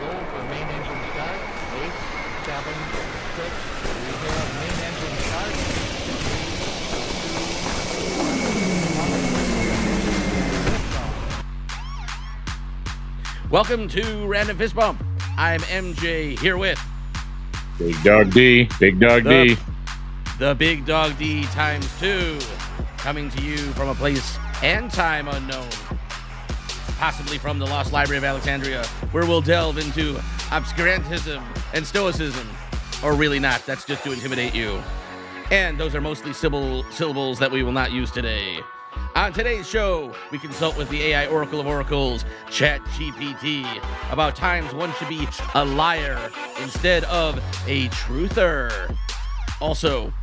go for main engine start. 8, 7, 6. We have main engine start. 3, 2, 1. Welcome to Random Fist Bump. I'm MJ here with Big Dog D. Big Dog D. the Big Dog D times 2, coming to you from a place and time unknown, possibly from the Lost Library of Alexandria, where we'll delve into obscurantism and stoicism, or really not, that's just to intimidate you. And those are mostly syllables that we will not use today. On today's show, we consult with the AI Oracle of Oracles, ChatGPT, about times one should be a liar instead of a truther. Also,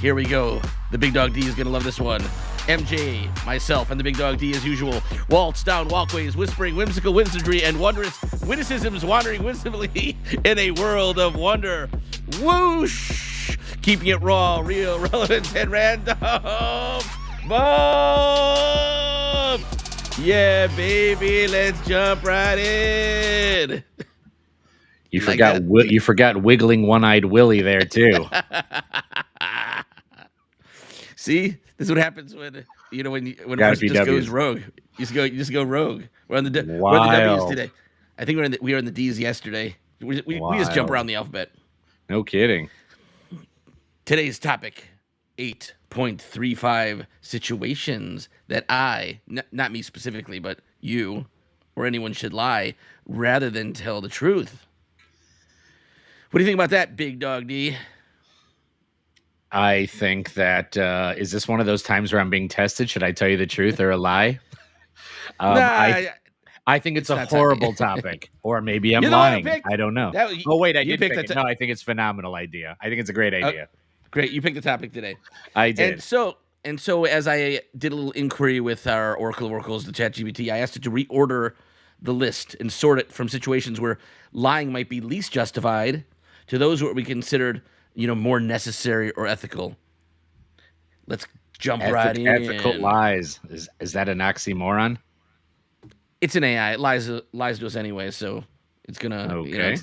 here we go. The Big Dog D is going to love this one. MJ, myself, and the Big Dog D, as usual, waltz down walkways, whispering whimsical wizardry and wondrous witticisms, wandering winsomely in a world of wonder. Whoosh! Keeping it raw, real, relevant, and random. Boom! Yeah, baby, let's jump right in. You forgot wiggling one-eyed Willie there too. See, this is what happens when a Gotta person just be goes W's. rogue. You just go rogue. We're on the W's Wild. today. I think we were in the D's yesterday. We just jump Wild. around the alphabet. No kidding. Today's topic: 8.35 situations that not me specifically, but you or anyone should lie rather than tell the truth. What do you think about that, Big Dog D? I think that is this one of those times where I'm being tested? Should I tell you the truth or a lie? I think it's a not horrible topic, or maybe I'm You know what I lying. picked? I don't know. That- Oh wait, I you did picked pick the it. No, I think it's a phenomenal idea. I think it's a great idea. Great, you picked the topic today. I did. And so as I did a little inquiry with our Oracle of Oracles, the ChatGPT, I asked it to reorder the list and sort it from situations where lying might be least justified to those what we considered, more necessary or ethical. Let's jump right in. Ethical lies. Is that an oxymoron? It's an AI. It lies to us anyway, so it's gonna. Okay.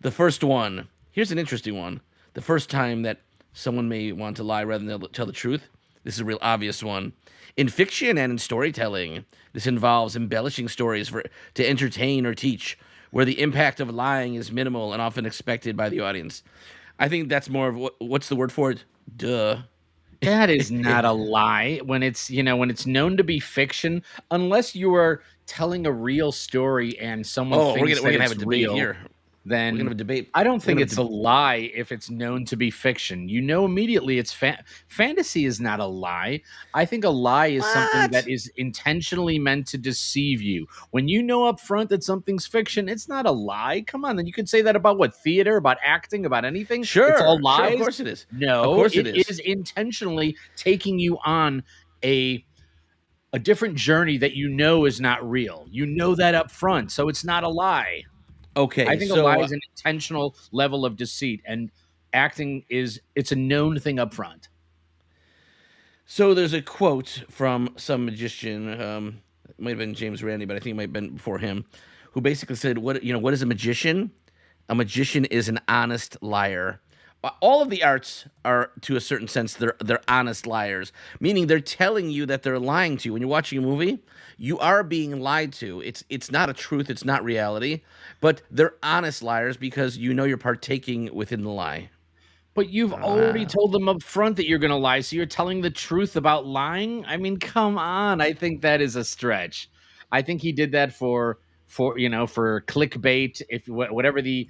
The first one. Here's an interesting one. The first time that someone may want to lie rather than tell the truth. This is a real obvious one. In fiction and in storytelling, this involves embellishing stories to entertain or teach, where the impact of lying is minimal and often expected by the audience. I think that's more of what's the word for it? Duh. That is not a lie when it's known to be fiction, unless you are telling a real story and someone thinks we're gonna that have a it's debate real, here. then We're gonna have a debate. I don't We're think gonna it's a lie if it's known to be fiction. You know immediately it's fantasy is not a lie. I think a lie is something What? that is intentionally meant to deceive you. When you know up front that something's fiction, it's not a lie. Come on, then you could say that about theater, about acting, about anything. Sure, it's all sure, lies. of course it is. No, Of course it it is intentionally taking you on a different journey that you know is not real. You know that up front, so it's not a lie. Okay, I think a lie is an intentional level of deceit, and acting it's a known thing up front. So there's a quote from some magician, it might have been James Randi, but I think it might have been before him, who basically said, what is a magician? A magician is an honest liar. All of the arts are, to a certain sense, they're honest liars, meaning they're telling you that they're lying to you. When you're watching a movie, you are being lied to. It's not a truth, it's not reality, but they're honest liars because you're partaking within the lie. But you've already told them up front that you're going to lie, so you're telling the truth about lying? I mean, come on. I think that is a stretch. I think he did that for clickbait, if whatever the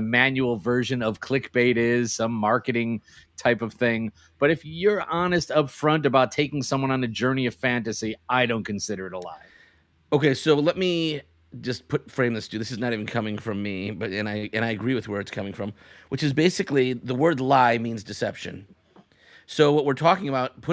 manual version of clickbait is, some marketing type of thing. But if you're honest up front about taking someone on a journey of fantasy, I don't consider it a lie. Okay, so let me just frame this to you. This is not even coming from me, but and I agree with where it's coming from, which is basically the word lie means deception. So what we're talking about,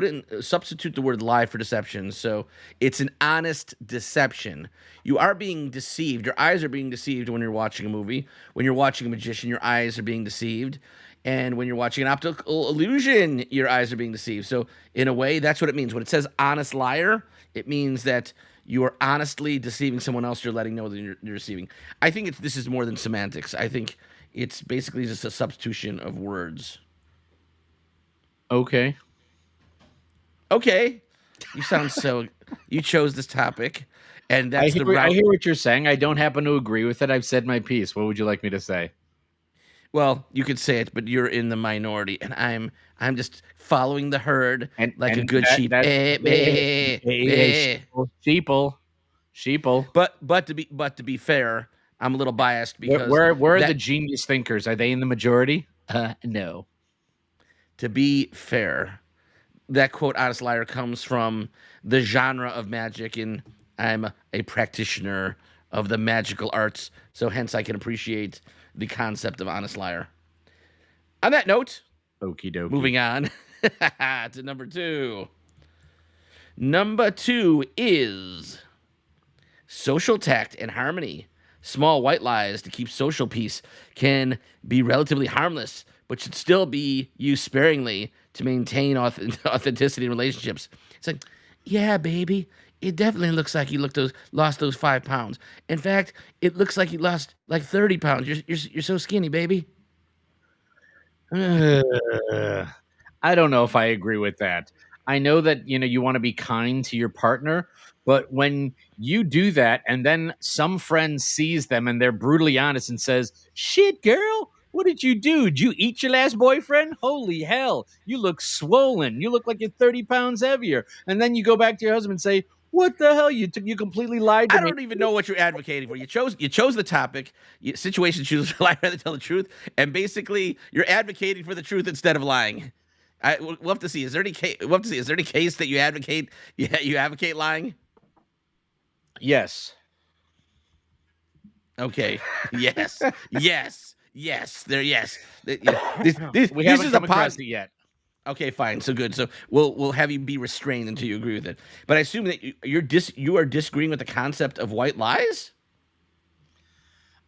substitute the word lie for deception. So it's an honest deception. You are being deceived. Your eyes are being deceived when you're watching a movie. When you're watching a magician, your eyes are being deceived. And when you're watching an optical illusion, your eyes are being deceived. So in a way, that's what it means. When it says honest liar, it means that you are honestly deceiving someone else. You're letting know that you're deceiving. I think this is more than semantics. I think it's basically just a substitution of words. Okay. Okay, you sound so. You chose this topic, and that's the I route. hear what you're saying. I don't happen to agree with it. I've said my piece. What would you like me to say? Well, you could say it, but you're in the minority, and I'm just following the herd like a good sheep. Sheeple. But to be fair, I'm a little biased because Where are that, the genius thinkers? Are they in the majority? No. to be fair, that quote "honest liar" comes from the genre of magic, and I'm a practitioner of the magical arts, so hence I can appreciate the concept of honest liar. On that note, Okie dokie. moving on to number 2. Number 2 is social tact and harmony. Small white lies to keep social peace can be relatively harmless, but should still be used sparingly to maintain authenticity in relationships. It's like, yeah, baby, it definitely looks like you lost those 5 pounds. In fact, it looks like you lost like 30 pounds. You're so skinny, baby. I don't know if I agree with that. I know that you want to be kind to your partner, but when you do that and then some friend sees them and they're brutally honest and says, "Shit, girl, what did you do? Did you eat your last boyfriend? Holy hell, you look swollen. You look like you're 30 pounds heavier." And then you go back to your husband and say, "What the hell? You completely lied to I me." don't even know what you're advocating for. You chose the topic. Situation choose to lie rather than tell the truth, and basically you're advocating for the truth instead of lying. We'll have to see. Is there any case? We'll have to see. Is there any case that you advocate? Yeah, you advocate lying. Yes. Okay. Yes. Yes. Yes. There. Yes. We This haven't is come a across it yet. Okay, fine. So good. So we'll have you be restrained until you agree with it. But I assume that you are disagreeing with the concept of white lies.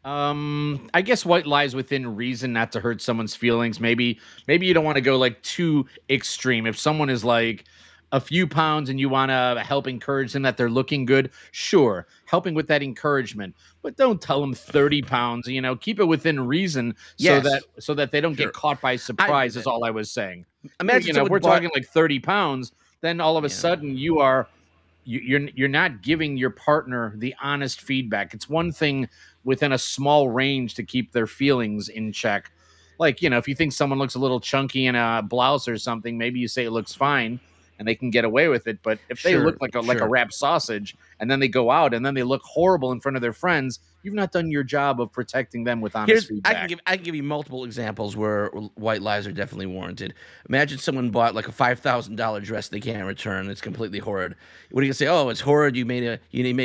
I guess white lies within reason, not to hurt someone's feelings. Maybe you don't want to go like too extreme. If someone is like a few pounds and you want to help encourage them that they're looking good, sure, helping with that encouragement. But don't tell them 30 pounds. Keep it within reason Yes. so that they don't Sure. get caught by surprise. Is all I was saying. Imagine If we're talking like 30 pounds, then all of a sudden you're not giving your partner the honest feedback. It's one thing within a small range to keep their feelings in check. Like, if you think someone looks a little chunky in a blouse or something, maybe you say it looks fine and they can get away with it. But if they Sure, look like a sure. wrapped sausage and then they go out and then they look horrible in front of their friends, you've not done your job of protecting them with honest feedback. I can give you multiple examples where white lies are definitely warranted. Imagine someone bought like a $5,000 dress they can't return. It's completely horrid. What are you gonna say? Oh, it's horrid. You made a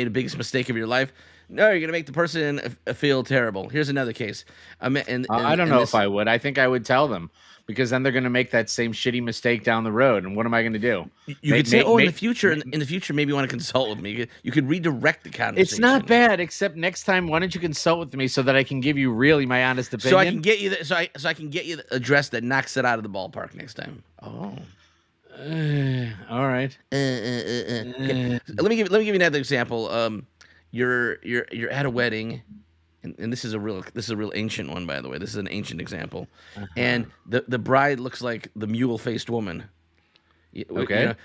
biggest mistake of your life. No, you're gonna make the person feel terrible. Here's another case. I don't know if I would. I think I would tell them, because then they're going to make that same shitty mistake down the road. And what am I going to do? You could say, in the future, maybe you want to consult with me. You could redirect the conversation. It's not bad, except next time, why don't you consult with me so that I can give you really my honest opinion? So I can get you I can get you a dress that knocks it out of the ballpark next time. Oh. All right. Okay. Let me give you another example. You're at a wedding, and this is a real ancient one, by the way. This is an ancient example, and the bride looks like the mule-faced woman. Okay.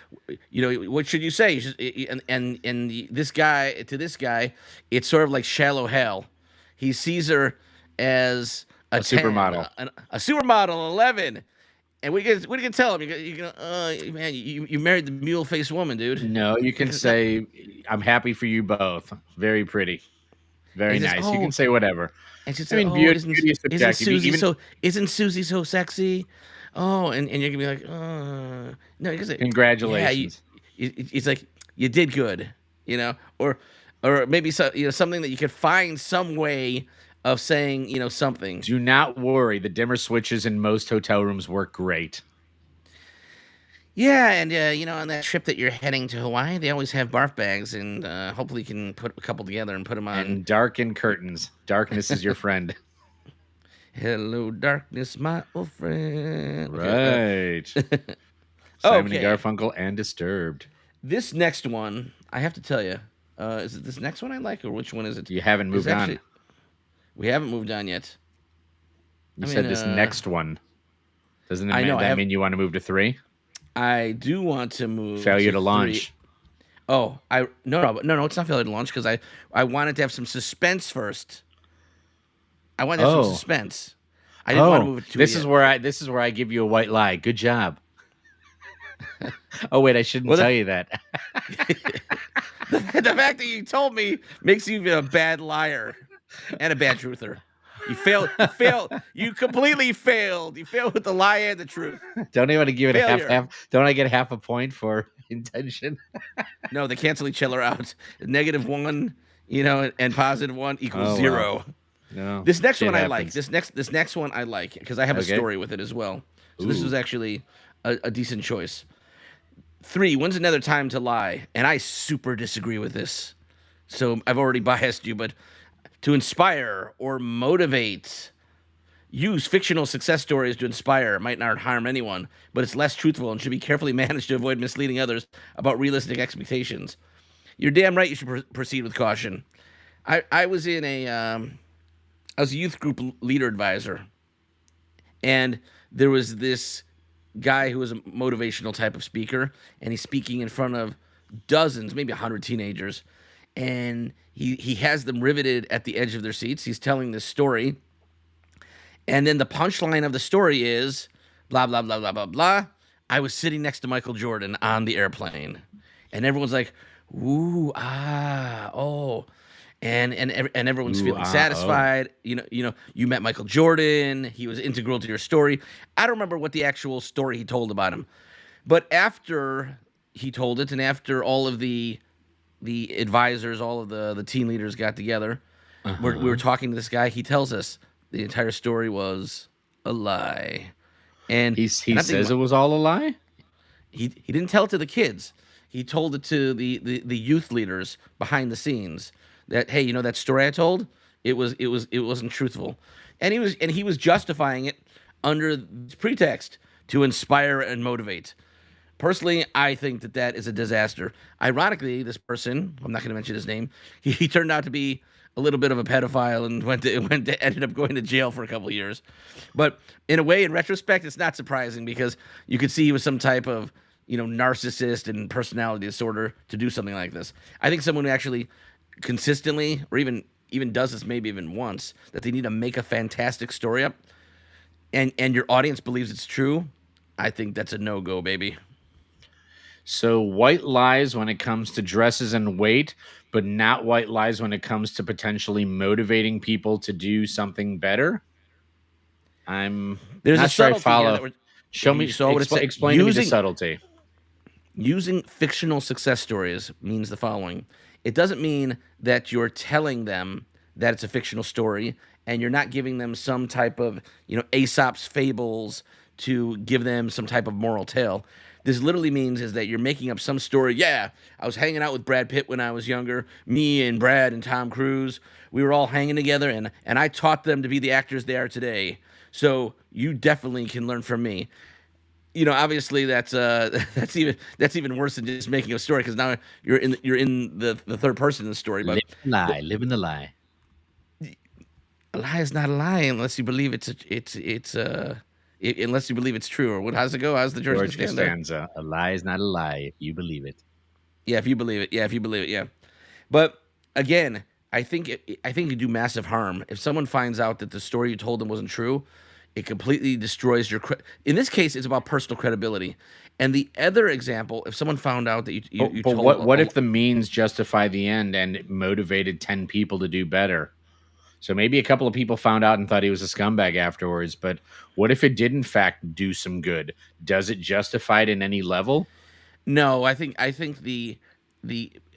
What should you say? And this guy, it's sort of like Shallow Hal. He sees her as a 10, supermodel, a supermodel 11. And what are you gonna tell him? You're gonna, man, you married the mule-faced woman, dude. No, you can say, "I'm happy for you both. Very pretty, very nice." You can say whatever. And she's beauty is subjective. Isn't Susie so sexy? Oh, and you're gonna be like, no, you're say, congratulations. Yeah, it's like you did good, or maybe something that you could find some way of saying, something. Do not worry. The dimmer switches in most hotel rooms work great. Yeah, and on that trip that you're heading to Hawaii, they always have barf bags, and hopefully you can put a couple together and put them on. And darken curtains. Darkness is your friend. Hello, darkness, my old friend. Right. Simon and Garfunkel and Disturbed. This next one, I have to tell you, Is it this next one I like, or which one is it? You haven't It's moved actually, on. we haven't moved on yet. You I said mean, this next one. Doesn't I know I that have. mean you want to move to 3? I do want to move Failure to to 3. launch. Oh, no, it's not failure to launch because I wanted to have some suspense first. I wanted to have some Oh. suspense. I didn't want to Oh, move it to this yet. is where I give you a white lie. Good job. Oh wait, I shouldn't Well, tell you that. the fact that you told me makes you even a bad liar and a bad truther. You failed. You failed. You completely failed. You failed with the lie and the truth. Don't I want to give it a Failure. half? Don't I get half a point for intention? No, they cancel each other out. -1, and +1 equals Oh, 0. well. No. This next shit one I like. happens. This next one I like because I have a Okay. story with it as well. So this Ooh. was actually a decent choice. 3. When's another time to lie? And I super disagree with this. So I've already biased you, but to inspire or motivate. Use fictional success stories to inspire. Might not harm anyone, but it's less truthful and should be carefully managed to avoid misleading others about realistic expectations. You're damn right you should proceed with caution. I was in I was a youth group leader advisor, and there was this guy who was a motivational type of speaker, and he's speaking in front of dozens, maybe 100 teenagers, and he has them riveted at the edge of their seats. He's telling this story, and then the punchline of the story is blah, blah, blah, blah, blah, blah. I was sitting next to Michael Jordan on the airplane. And everyone's like, ooh, ah, oh. And everyone's Ooh, feeling ah, satisfied. You met Michael Jordan. He was integral to your story. I don't remember what the actual story he told about him. But after he told it, and after all of the advisors, all of the team leaders got together, we were talking to this guy. He tells us the entire story was a lie. And He and I says think it was all a lie? he didn't tell it to the kids. He told it to the youth leaders behind the scenes. That, hey, that story I told, it wasn't truthful. And he was justifying it under this pretext to inspire and motivate. Personally, I think that is a disaster. Ironically, this person, I'm not going to mention his name, he turned out to be a little bit of a pedophile and ended up going to jail for a couple of years. But in a way, in retrospect, it's not surprising because you could see he was some type of narcissist and personality disorder to do something like this. I think someone who actually consistently, or even does this maybe even once, that they need to make a fantastic story up, and your audience believes it's true, I think that's a no-go, baby. So white lies when it comes to dresses and weight, but not white lies when it comes to potentially motivating people to do something better. I'm There's not a sure I subtlety here follow. that Show you me. saw what it said. Explain to me the subtlety. Using fictional success stories means the following. It doesn't mean that you're telling them that it's a fictional story and you're not giving them some type of, Aesop's fables to give them some type of moral tale. This literally means is that you're making up some story. Yeah, I was hanging out with Brad Pitt when I was younger. Me and Brad and Tom Cruise, we were all hanging together, and I taught them to be the actors they are today. So you definitely can learn from me. Obviously that's even worse than just making a story because now you're in the third person in the story. But Living the lie. a lie is not a lie unless you believe unless you believe it's true. Or what? How's it go? How's the George Costanza? A lie is not a lie if you believe it. Yeah, if you believe it. Yeah, if you believe it. Yeah. But again, I think you do massive harm if someone finds out that the story you told them wasn't true. It completely destroys your. In this case, it's about personal credibility. And the other example, if someone found out that you but told what if the means justify the end and it motivated 10 people to do better? So maybe a couple of people found out and thought he was a scumbag afterwards. But what if it did in fact do some good? Does it justify it in any level? No, I think the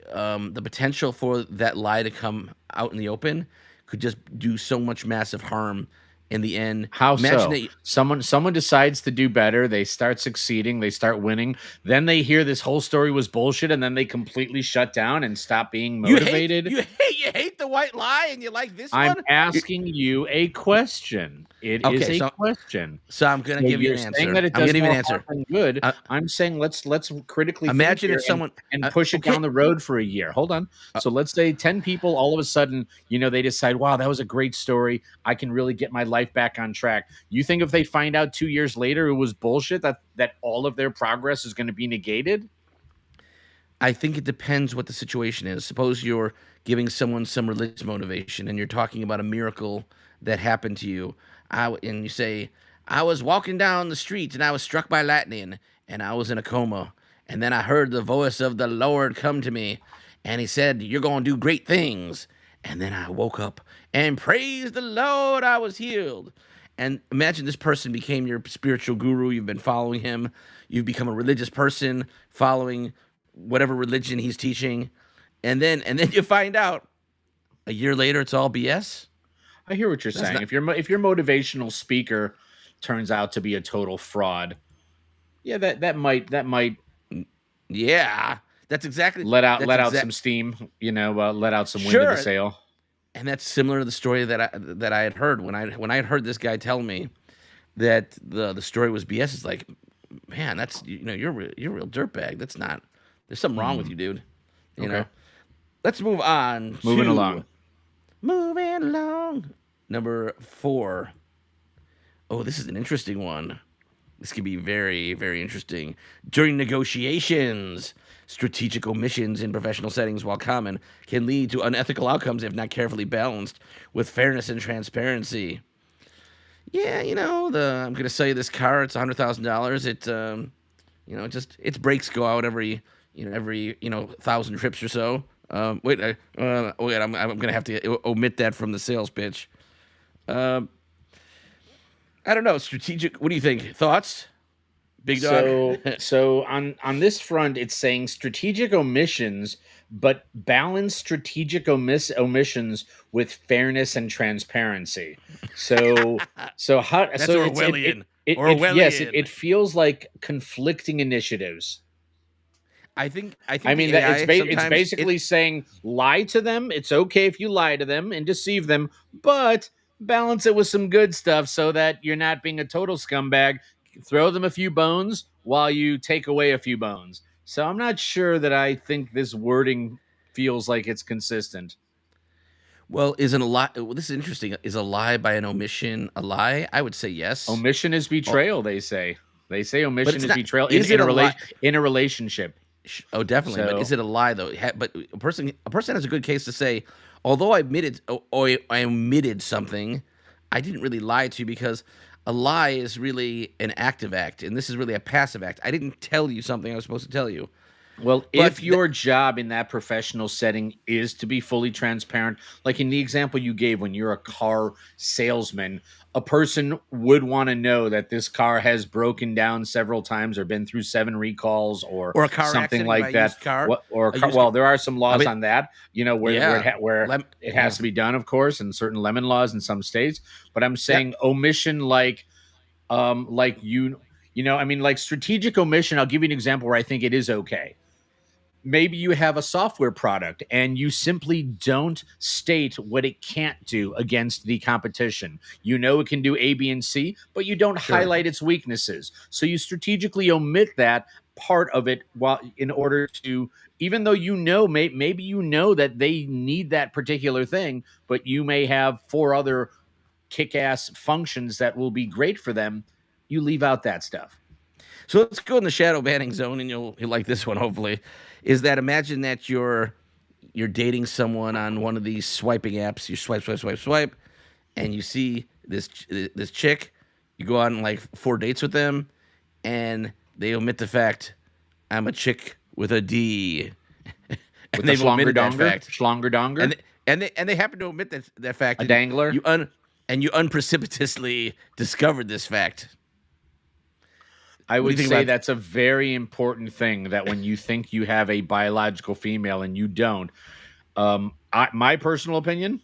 potential for that lie to come out in the open could just do so much massive harm in the end. How Imagine so? that. Someone decides to do better, they start succeeding, they start winning, then they hear this whole story was bullshit, and then they completely shut down and stop being You hate motivated. you hate the white lie, and you like this I'm one. asking you a question. It is Okay, a so question. I'm gonna So give you you're an saying answer. that it I'm does gonna give you more an answer. harm than good. Uh, I'm saying let's critically think Imagine here if someone. and push it Okay. down the road for a year. Hold on. Uh, So let's say 10 people all of a sudden, they decide, wow, that was a great story. I can really get my life back on track. You think if they find out 2 years later it was bullshit, that all of their progress is going to be negated? I think it depends what the situation is. Suppose you're giving someone some religious motivation and you're talking about a miracle that happened to you. And you say, I was walking down the street and I was struck by lightning and I was in a coma. And then I heard the voice of the Lord come to me and he said, you're going to do great things. And then I woke up and praise the Lord, I was healed. And imagine this person became your spiritual guru. You've been following him. You've become a religious person following whatever religion he's teaching. And then you find out a year later it's all BS. I hear what you're saying. Not, If your motivational speaker turns out to be a total fraud, yeah, that might yeah, that's exactly let out that's let out exact some steam, let out some wind in the sure. sail. And that's similar to the story that I had heard when I had heard this guy tell me that the story was BS. It's like, man, that's you're a real dirtbag. That's not. There's something wrong with you, dude. You know. Okay. Let's move on. Moving to along. Moving along. Number 4. Oh, this is an interesting one. This could be very, very interesting. During negotiations, strategic omissions in professional settings, while common, can lead to unethical outcomes if not carefully balanced with fairness and transparency. Yeah, I'm going to sell you this car. It's $100,000. Its brakes go out every 1,000 trips or so. Wait, I'm gonna have to omit that from the sales pitch. I don't know. Strategic. What do you think? Thoughts, big dog? So on this front, it's saying strategic omissions, but balance strategic omissions with fairness and transparency. So so how That's so Orwellian. yes, Orwellian. it feels like conflicting initiatives. I think I the mean that AI it's sometimes basically saying lie to them. It's okay if you lie to them and deceive them, but balance it with some good stuff so that you're not being a total scumbag. Throw them a few bones while you take away a few bones. So I'm not sure that I think this wording feels like it's consistent. well, isn't a lie. Well, this is interesting. Is a lie by an omission a lie? I would say yes. Omission is Oh, betrayal, they say. They say but omission it's is not. betrayal Is it a lie? in a relationship. Oh, definitely. But is So it a lie though? But a person has a good case to say, although I omitted something, I didn't really lie to you because a lie is really an active act, and this is really a passive act. I didn't tell you something I was supposed to tell you. well, But if your job in that professional setting is to be fully transparent, like in the example you gave, when you're a car salesman, a person would want to know that this car has broken down several times or been through 7 recalls or or a car something accident, you buy like a that. used car, What or a car, used car. well, there are some I laws mean, on that, yeah, where it yeah. has to be done, of course, and certain lemon laws in some states. But I'm Yeah, saying omission, like I mean, like strategic omission. I'll give you an example where I think it is okay. Maybe you have a software product and you simply don't state what it can't do against the competition. You know it can do A, B, and C, but you don't sure. highlight its weaknesses. So you strategically omit that part of it while in order to, even though maybe you know that they need that particular thing, but you may have 4 other kick-ass functions that will be great for them. You leave out that stuff. So let's go in the shadow banning zone, and you'll like this one. Hopefully, is that imagine that you're dating someone on one of these swiping apps. You swipe, swipe, swipe, swipe, and you see this chick. You go on like 4 dates with them, and they omit the fact I'm a chick with a D, With and the they've schlonger omitted that donger, fact, schlonger donger, and they happen to omit that fact, a and dangler. you unprecipitously discovered this fact. I What do you would think say about? that's a very important thing, that when you think you have a biological female and you don't, my personal opinion,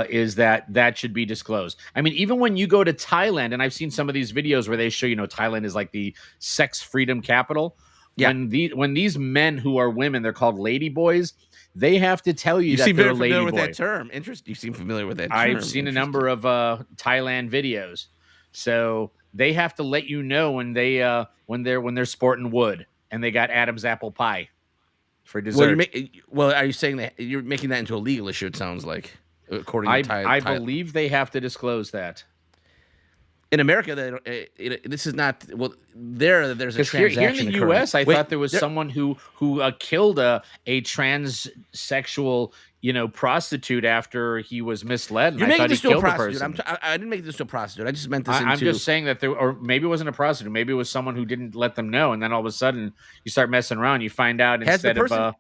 is that should be disclosed. I mean, even when you go to Thailand, and I've seen some of these videos where they show, Thailand is like the sex freedom capital. Yeah. When these men who are women, they're called lady boys. They have to tell you, You that seem they're very a lady familiar with boy. that term. Interesting. You seem familiar with that term. I've seen a number of Thailand videos, so they have to let you know when they're sporting wood and they got Adam's apple pie for dessert. Well, are you saying that you're making that into a legal issue? It sounds like, according to I believe they have to disclose that. In America, this is not. Well, there's a transaction here in the occurring. U.S. I thought there was someone who killed a transsexual prostitute after he was misled. And You're I making thought this he to a killed the prostitute. person. I didn't make this to a prostitute. I just meant this I'm just saying that or maybe it wasn't a prostitute. Maybe it was someone who didn't let them know, and then all of a sudden you start messing around. You find out instead of a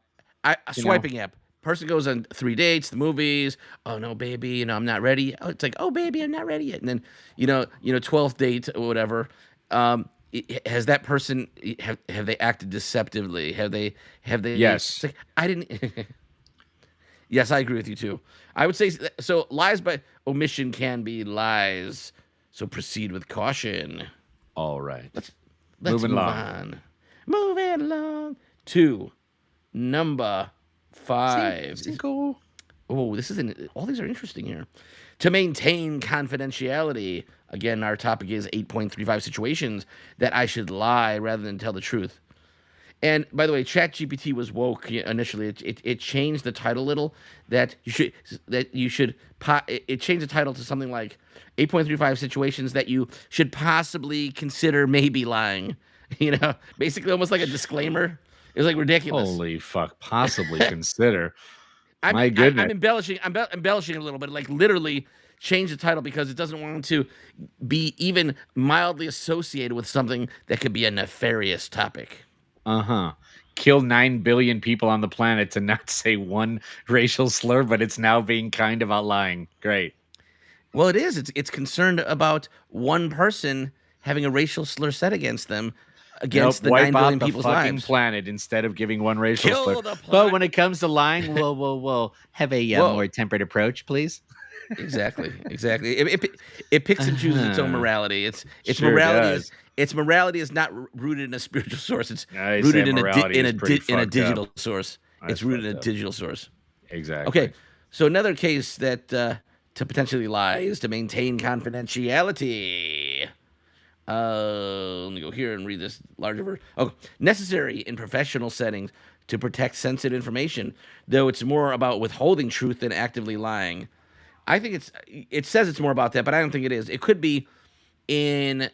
swiping app. Person goes on 3 dates, the movies. Oh no, baby, I'm not ready. Oh, it's like, oh baby, I'm not ready yet. And then 12th date or whatever. Has that person have they acted deceptively? Have they? Yes. It's like, I didn't. Yes, I agree with you too. I would say so. Lies by omission can be lies. So proceed with caution. All right. Let's Moving move along. on. Moving along to number 5. Cool. Oh, all these are interesting here. To maintain confidentiality. Again, our topic is 8.35 situations that I should lie rather than tell the truth. And by the way, ChatGPT was woke initially. It changed the title a little. It changed the title to something like 8.35 situations that you should possibly consider maybe lying. Basically almost like a disclaimer. It was like ridiculous. Holy fuck! Possibly consider. My goodness. I'm embellishing. I'm embellishing a little bit. Like literally change the title because it doesn't want to be even mildly associated with something that could be a nefarious topic. Kill 9 billion people on the planet to not say one racial slur, but it's now being kind about lying. Great. Well, it is. It's concerned about one person having a racial slur said against them. Against the 9 billion people's lives. Planet instead of giving one racial Kill slur. the planet. But when it comes to lying, we'll have a more tempered approach, please. Exactly. It picks and chooses its own morality. Its Sure morality does. Its morality is not rooted in a spiritual source. It's I rooted say in morality is pretty a fucked digital up. source. That's It's rooted in a fucked up. digital source. Exactly. Okay, so another case that to potentially lie is to maintain confidentiality. Let me go here and read this larger version. Oh, necessary in professional settings to protect sensitive information, though it's more about withholding truth than actively lying. I think it says it's more about that, but I don't think it is. It could be in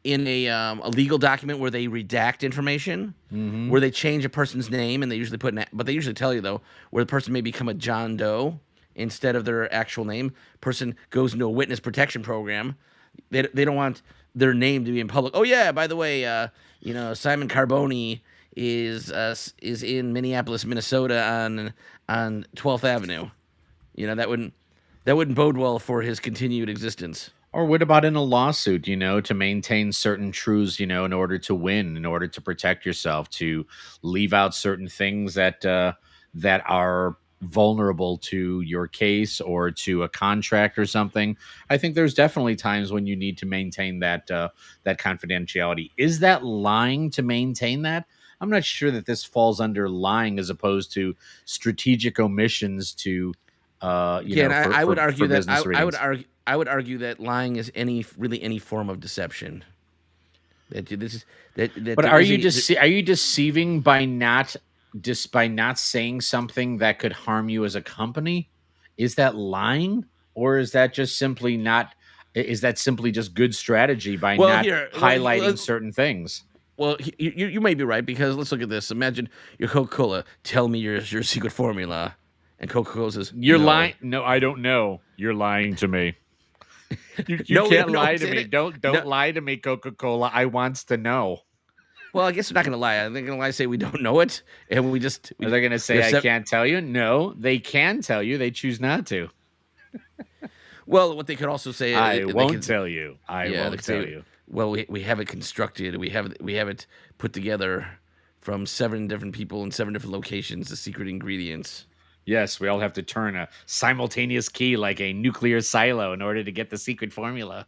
a legal document where they redact information, where they change a person's name, and they usually but they usually tell you though where the person may become a John Doe instead of their actual name. Person goes into a witness protection program. They don't want their name to be in public. Oh yeah, by the way, Simon Carboni is in Minneapolis, Minnesota on 12th Avenue. That wouldn't bode well for his continued existence. Or what about in a lawsuit, to maintain certain truths, in order to win, in order to protect yourself, to leave out certain things that are vulnerable to your case or to a contract or something. I think there's definitely times when you need to maintain that confidentiality. Is that lying to maintain that? I'm not sure that this falls under lying as opposed to strategic omissions to I would argue that I would argue that lying is any form of deception. But are you deceiving by not saying something that could harm you as a company? Is that lying, or is that just simply not? Is that simply just good strategy by highlighting certain things? Well, you may be right, because let's look at this. Imagine your Coca-Cola. Tell me your secret formula. And Coca-Cola says, "You're lying." No, I don't know. You're lying to me. You can't lie to me. Don't lie to me, Coca-Cola. I wants to know. Well, I guess they're not going to lie. They're going to lie, say we don't know it, and we just. Are they going to say I can't tell you? No, they can tell you. They choose not to. Well, what they could also say, I won't tell you. I won't tell you. Well, we have it constructed. We have it put together from 7 different people in 7 different locations. The secret ingredients. Yes, we all have to turn a simultaneous key like a nuclear silo in order to get the secret formula.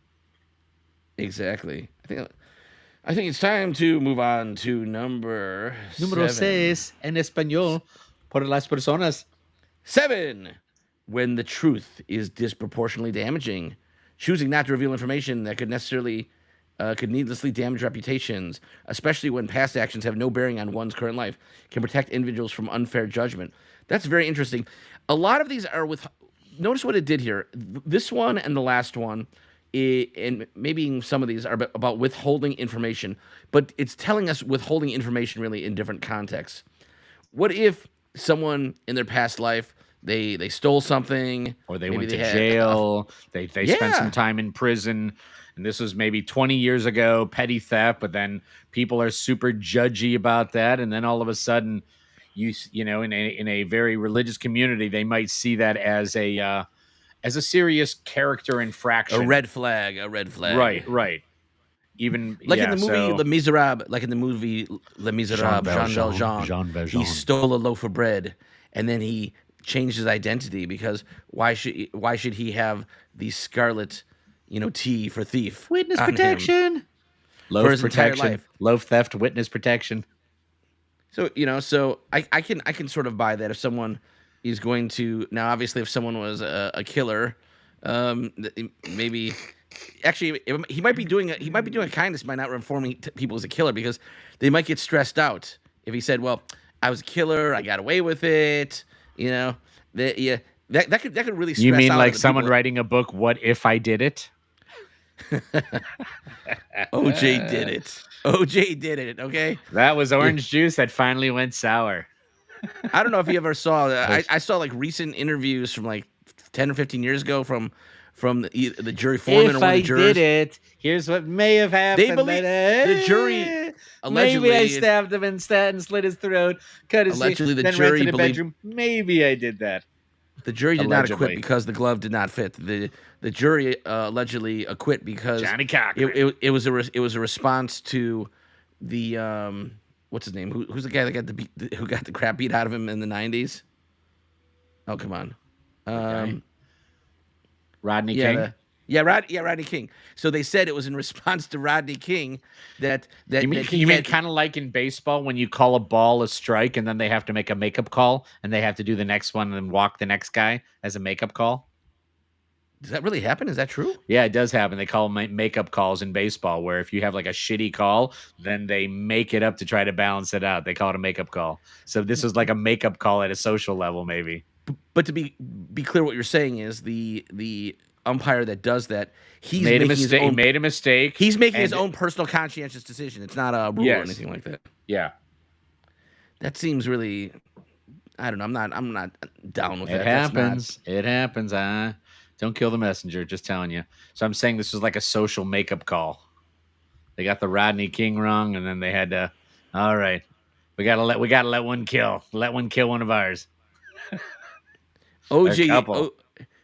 Exactly. I think it's time to move on to number Número 7. 6 en español por las personas. 7. When the truth is disproportionately damaging, choosing not to reveal information that could needlessly damage reputations, especially when past actions have no bearing on one's current life, can protect individuals from unfair judgment. That's very interesting. A lot of these are with. Notice what it did here. This one and the last one, and maybe some of these are about withholding information, but it's telling us withholding information really in different contexts. What if someone in their past life they stole something, Or they maybe went to had jail. They spent Yeah. some time in prison. And this was maybe 20 years ago, petty theft, but then people are super judgy about that. And then all of a sudden, you know, in a very religious community, they might see that as a serious character infraction. a red flag, a red flag. Right. Even Like in yeah, the movie so- Les Miserables, Jean Valjean, Jean Valjean. he stole a loaf of bread, and then he changed his identity because why should he have the scarlet, T for thief? Witness on him? protection. For Loaf his entire protection. life. Loaf theft, witness protection. So I can sort of buy that if someone is going to now. Obviously, if someone was a killer, maybe actually he might be doing a kindness by not informing people as a killer because they might get stressed out if he said, "Well, I was a killer, I got away with it." That could really stress You mean out like the someone people. writing a book, What If I Did It? OJ did it. OJ did it. Okay. That was orange juice that finally went sour. I don't know if you ever saw. I saw like recent interviews from like 10 or 15 years ago from the jury foreman or If one of I the jurors. did it, here's what may have happened. They believe the jury allegedly. Maybe I stabbed him and slit his throat, cut his Allegedly, the then jury ran to the believed- bedroom. Maybe I did that. The jury did not Allegedly. acquit because the glove did not fit. The jury allegedly acquit because Johnny Cochran. it was a response to the what's his name? Who's the guy that who got the crap beat out of him in the 90s? Oh, come on. Rodney King. Rodney King. So they said it was in response to Rodney King that You mean kind of like in baseball when you call a ball a strike and then they have to make a makeup call and they have to do the next one and walk the next guy as a makeup call? Does that really happen? Is that true? Yeah, it does happen. They call them makeup calls in baseball, where if you have like a shitty call, then they make it up to try to balance it out. They call it a makeup call. So this was like a makeup call at a social level, maybe. But to be clear, what you're saying is the umpire that does that, he's Made a making mistake. his own, He made a mistake. he's making his and- own personal conscientious decision. It's not a rule or Yes. anything like that. Yeah, That seems really, I don't know. I'm not down with it that. That's not- happens. It happens. Don't kill the messenger. Just telling you. So I'm saying this was like a social makeup call. They got the Rodney King wrong, and then they had to. All right, we gotta let one kill. Let one kill one of ours. OJ. couple.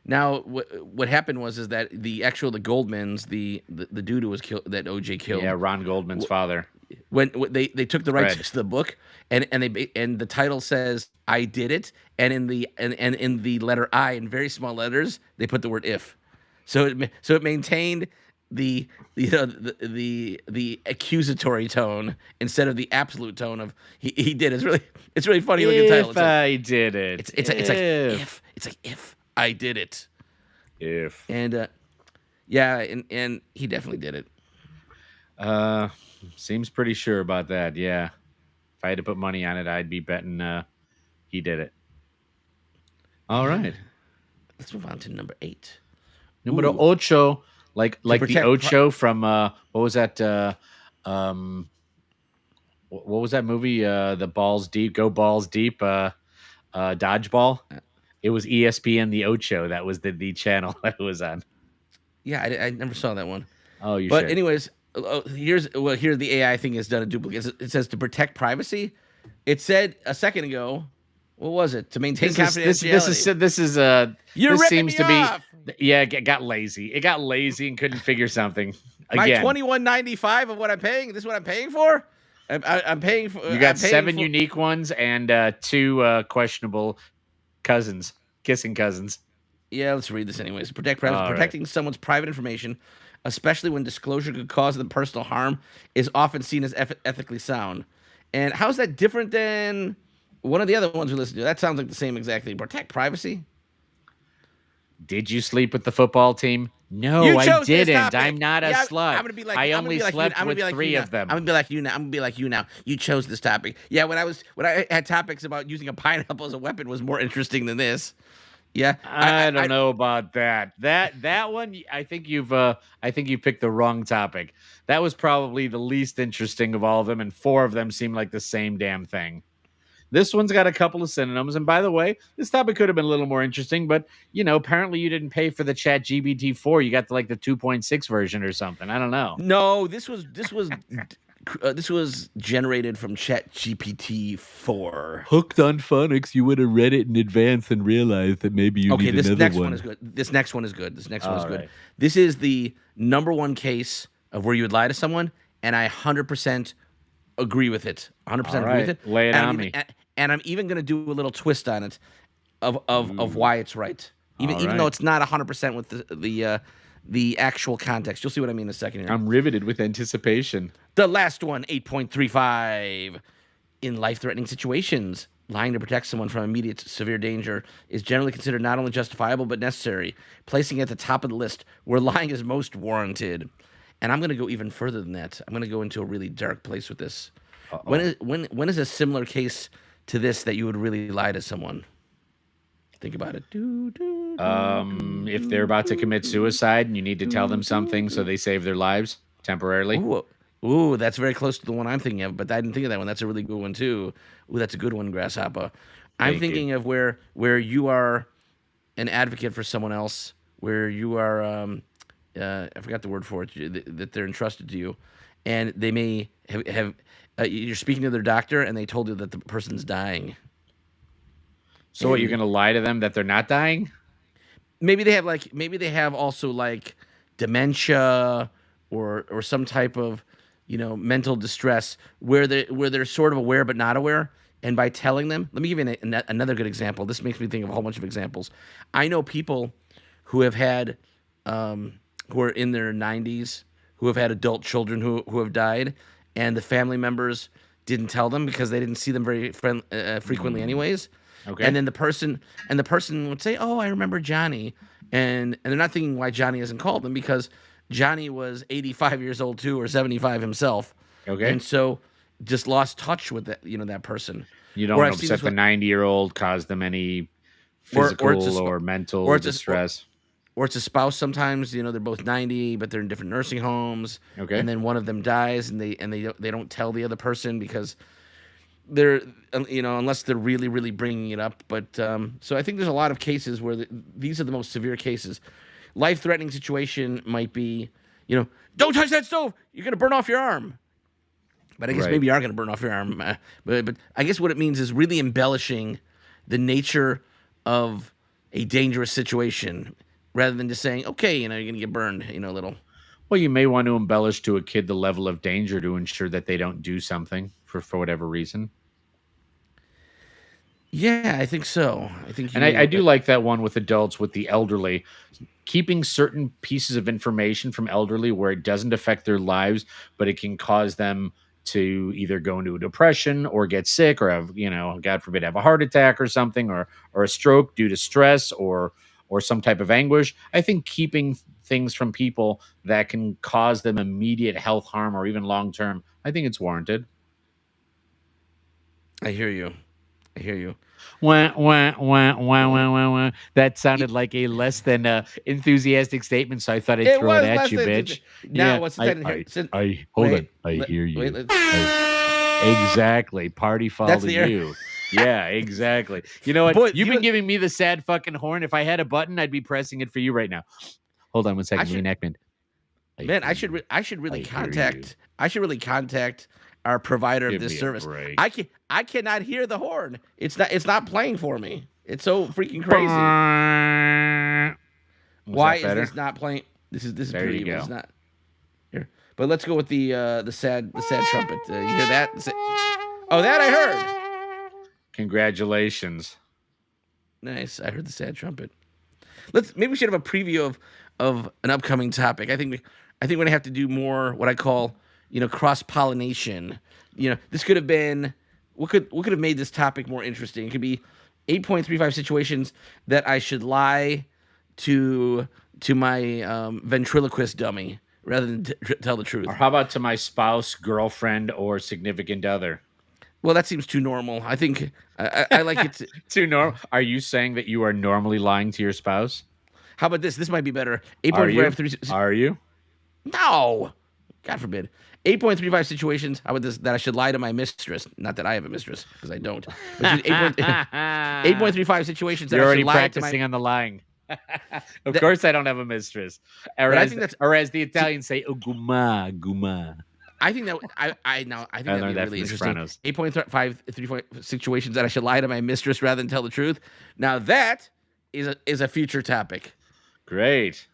Now, what happened was that the Goldmans, the dude who was killed, that OJ killed. Yeah, Ron Goldman's father. When they took the rights Fred. to the book, and the title says "I did it," and in the letter I in very small letters they put the word "if," so it maintained the accusatory tone instead of the absolute tone of he did. It's really funny looking title. If I did it, It's like if I did it, if and and he definitely did it. seems pretty sure about that. Yeah, if I had to put money on it, I'd be betting he did it. All right, Let's move on to number 8. numero Ooh. ocho, like the protect Ocho from what was that? What was that movie? The Balls Deep, Go Balls Deep, Dodgeball. It was ESPN the Ocho. That was the channel that it was on. Yeah, I never saw that one. Oh, you But should. anyways, here the AI thing has done a duplicate. It says to protect privacy. It said a second ago, what was it? To maintain confidentiality. This is You're this ripping seems me to be off. yeah. It got lazy. It got lazy and couldn't figure something. My Again, $21.95 of what I'm paying. This is what I'm paying for. I'm paying for. you got I'm paying 7 for- unique ones and 2 questionable Cousins. Kissing cousins. Yeah, let's read this anyways. Protect privacy. All right. Protecting someone's private information, especially when disclosure could cause them personal harm, is often seen as ethically sound. And how's that different than one of the other ones we listened to? That sounds like the same exactly. Protect privacy. Did you sleep with the football team? No, You I chose this didn't. topic. I'm not a Yeah, slut. I'm gonna be like I I'm gonna only be like you. slept I'm gonna with be like you 3 now. of them. I'm gonna be like you now. I'm gonna be like you now. You chose this topic. Yeah, when I had topics about using a pineapple as a weapon was more interesting than this. Yeah, I don't know about that. That one, I think you picked the wrong topic. That was probably the least interesting of all of them, and 4 of them seem like the same damn thing. This one's got a couple of synonyms, and by the way, this topic could have been a little more interesting, but apparently you didn't pay for the ChatGPT 4. You got the 2.6 version or something. I don't know. No, this was generated from ChatGPT 4. Hooked on phonics, you would have read it in advance and realized that maybe you need this another next one. one is good. This next one is good. This next one is good. right. This is the number one case of where you would lie to someone, and I 100% agree with it. 100% agree with it. Lay it and on me. And I'm even going to do a little twist on it of why it's right. Even All though right. it's not 100% with the actual context. You'll see what I mean in a second here. I'm riveted with anticipation. The last one, 8.35. In life-threatening situations, lying to protect someone from immediate severe danger is generally considered not only justifiable but necessary, placing it at the top of the list where lying is most warranted. And I'm going to go even further than that. I'm going to go into a really dark place with this. When is a similar case to this that you would really lie to someone? Think about it. If they're about to commit suicide and you need to tell them something so they save their lives temporarily. Ooh, that's very close to the one I'm thinking of, but I didn't think of that one. That's a really good one too. Ooh, that's a good one, Grasshopper. I'm thinking of where you are an advocate for someone else, where you are I forgot the word for it, that they're entrusted to you, and they may have you're speaking to their doctor and they told you that the person's dying. So what, you're going to lie to them that they're not dying? Maybe they have also dementia or some type of mental distress where they're sort of aware but not aware. And by telling them, let me give you another good example. This makes me think of a whole bunch of examples. I know people who have had who are in their 90s who have had adult children who have died, and the family members didn't tell them because they didn't see them very frequently anyways. Okay. And then the person would say, "Oh, I remember Johnny," and they're not thinking why Johnny hasn't called them because Johnny was 85 years old too, or 75 himself. Okay. And so just lost touch with that person. You don't upset the 90-year-old, cause them any physical or mental distress. Or it's a spouse sometimes, they're both 90, but they're in different nursing homes. Okay. And then one of them dies and they don't tell the other person because they're, unless they're really, really bringing it up. But so I think there's a lot of cases where these are the most severe cases. Life-threatening situation might be, don't touch that stove. You're going to burn off your arm. But I guess maybe you are going to burn off your arm. But I guess what it means is really embellishing the nature of a dangerous situation rather than just saying, okay, you're going to get burned, a little. Well, you may want to embellish to a kid the level of danger to ensure that they don't do something for whatever reason. Yeah, I think so. I do like that one with adults, with the elderly. Keeping certain pieces of information from elderly where it doesn't affect their lives, but it can cause them to either go into a depression or get sick or have, God forbid, have a heart attack or something, or a stroke due to stress or some type of anguish. I think keeping things from people that can cause them immediate health harm or even long-term, I think it's warranted. I hear you. Wah, wah, wah, wah, wah, wah, wah. That sounded like a less than enthusiastic statement, so I thought I'd throw it at you, bitch. Now, what's the hold on. I hear you. Exactly. Party foul to you. Yeah, exactly. You know what? Boy, You've been giving me the sad fucking horn. If I had a button, I'd be pressing it for you right now. Hold on one second. Reenactment. Man, I should really contact our provider of this service. I cannot hear the horn. It's not playing for me. It's so freaking crazy. Why is this not playing? This is there pretty you evil. go. It's not here. But let's go with the sad trumpet. You hear that? Oh, that I heard. Congratulations. Nice. I heard the sad trumpet. Maybe we should have a preview of an upcoming topic. I think we're gonna have to do more what I call, cross pollination. This could have been what could have made this topic more interesting. It could be 8.35 situations that I should lie to my ventriloquist dummy rather than tell the truth. Or how about to my spouse, girlfriend, or significant other? Well, that seems too normal. I think I like it. Too normal. Are you saying that you are normally lying to your spouse? How about this? This might be better. Are you? 8.35. Are you? No, God forbid. 8.35 situations. How about this? That I should lie to my mistress. Not that I have a mistress, because I don't. But 8.35 situations that You're I already should lie practicing to on the lying. Of course, I don't have a mistress. Or I as, think that's- or as the Italians say, oh, guma, guma. I think that I think that'd learned be that really from The interesting. Sopranos. 8.35 situations that I should lie to my mistress rather than tell the truth. Now that is a future topic. Great.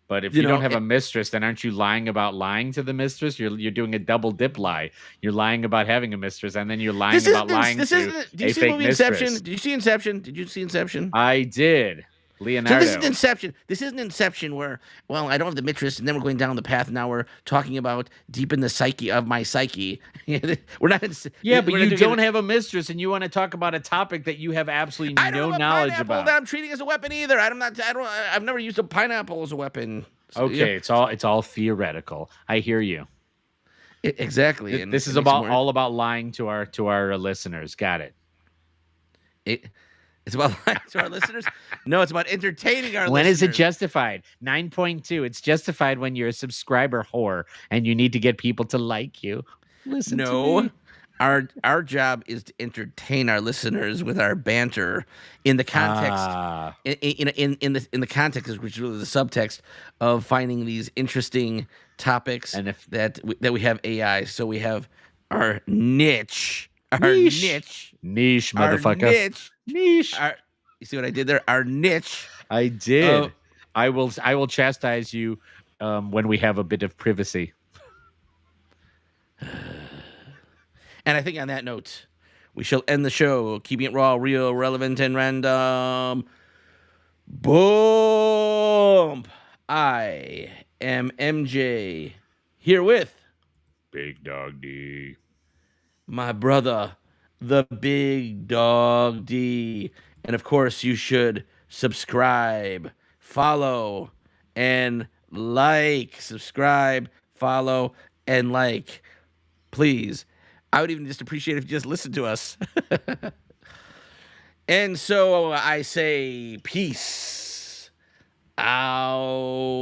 But if You you, know, don't have a mistress, then aren't you lying about lying to the mistress? You're doing a double dip lie. You're lying about having a mistress, and then you're lying about lying to Do you a see the fake movie mistress. Inception? Did you see Inception? Did you see Inception? I did. So Leonardo. this is Inception. This isn't Inception where, well, I don't have the mistress, and then we're going down the path. Now we're talking about deep in the psyche of my psyche. We're not. Yeah, but we're you not don't have a mistress, and you want to talk about a topic that you have absolutely I don't no have a knowledge pineapple about. that I'm treating as a weapon either. I've never used a pineapple as a weapon. So, Okay, it's all theoretical. I hear you. Exactly. And This is it makes it more- all about lying to our listeners. Got it. It's about lying to our listeners. No, it's about entertaining our When listeners. is it justified? 9.2. It's justified when you're a subscriber whore and you need to get people to like you. Listen to No. me. Our job is to entertain our listeners with our banter in the context in the context, which is really the subtext of finding these interesting topics, And that we have AI. So we have our niche, Niche, our motherfucker. Niche. You see what I did there? Our niche. I did. Oh. I will chastise you when we have a bit of privacy. And I think on that note, we shall end the show, keeping it raw, real, relevant, and random. Boom! I am MJ, here with Big Dog D. my brother, the Big Dog D. And of course, you should subscribe, follow, and like. Subscribe, follow, and like. Please. I would even just appreciate if you just listened to us. And so I say peace out.